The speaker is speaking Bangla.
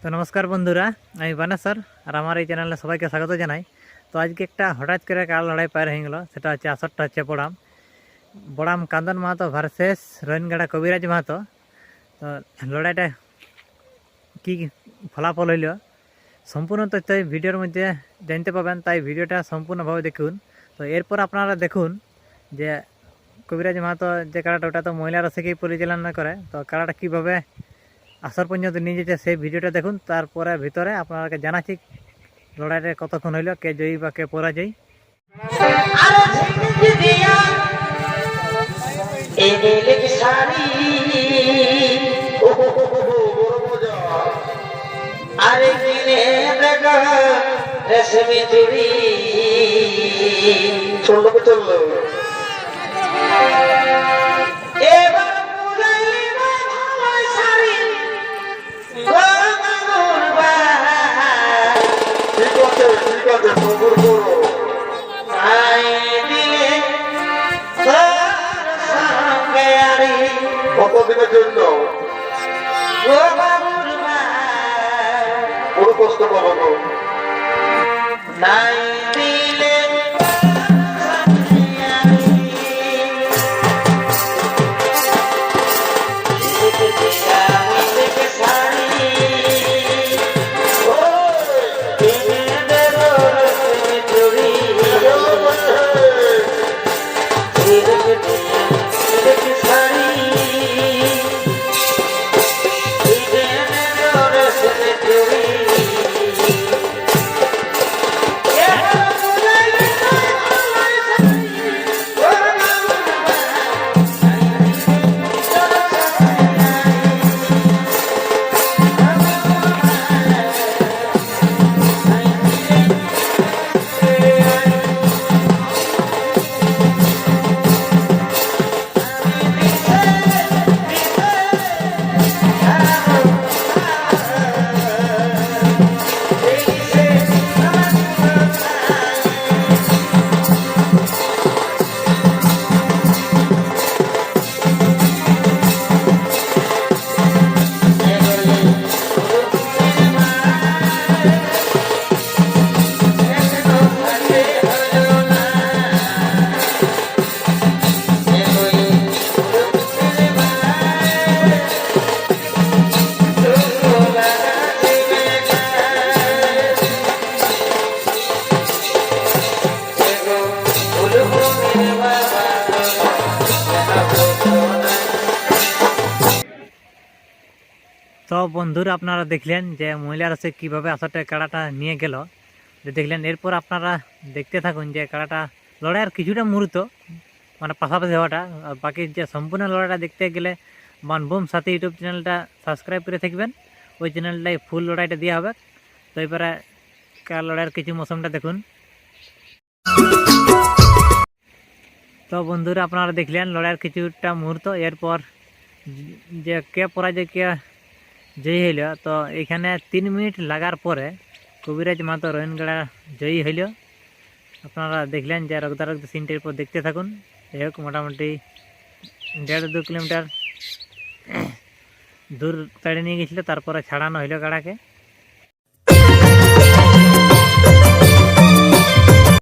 তো নমস্কার বন্ধুরা, আমি বানেশ্বর আর আমার এই চ্যানেলে সবাইকে স্বাগত জানাই। তো আজকে একটা হঠাৎ করে কাল লড়াই পার হয়ে গেল, সেটা হচ্ছে আসরটা হচ্ছে বড়াম কান্দন মাহাতো ভার্সেস রোহিনগাড়া কবিরাজ মাহাতো। তো লড়াইটা কী ফলাফল হইল সম্পূর্ণ তথ্য এই ভিডিওর মধ্যে জানতে পাবেন, তাই ভিডিওটা সম্পূর্ণভাবে দেখুন। তো এরপর আপনারা দেখুন যে কবিরাজ মাহাতো যে কাড়াটা, ওটা তো মহিলারা থেকেই পরিচালনা করে, তো কাড়াটা কীভাবে আসর পর্যন্ত নিয়ে যেতে সেই ভিডিওটা দেখুন। তারপরে ভিতরে আপনাকে জানাচ্ছি লড়াইটা কতক্ষণ হইল, কে জয়ী বা কে পরাজয়ী। আরে কিনে দেখা রেশমি চুড়ি চললো চললো এবার বুঝাইবা ভালো শাড়ি গরমা ঠিক আছে সবুর করো আই দিলে সঙ্গে আরি কতদিনের জন্য বড় কষ্ট পাবো নাই দিলে তো বন্ধুরা, আপনারা দেখলেন যে মহিলারা সে কীভাবে আসরটা কাড়াটা নিয়ে গেল, যে দেখলেন। এরপর আপনারা দেখতে থাকুন যে কাড়াটা লড়াইয়ের কিছুটা মুহূর্ত মানে পাশাপাশি হওয়াটা, আর বাকি যে সম্পূর্ণ লড়াইটা দেখতে গেলে মানভূম সাথী ইউটিউব চ্যানেলটা সাবস্ক্রাইব করে থাকবেন, ওই চ্যানেলটাই ফুল লড়াইটা দেওয়া হবে। তো এবারে লড়াইয়ের কিছু মৌসুমটা দেখুন। তো বন্ধুরা, আপনারা দেখলেন লড়াইয়ের কিছুটা মুহূর্ত। এরপর যে কে পরাজয় কে জয়ী হইল, তো এখানে 3 মিনিট লাগার পরে কবিরাজ মাহাতো রোহিনগাড়া জয়ী হইল। আপনারা দেখলেন যে রক্তারক্ত সিনটির পর দেখতে থাকুন। যাই হোক, মোটামুটি 1.5-2 কিলোমিটার দূর তাড়িয়ে নিয়ে গেছিলো, তারপরে ছাড়ানো হইল গাড়াকে।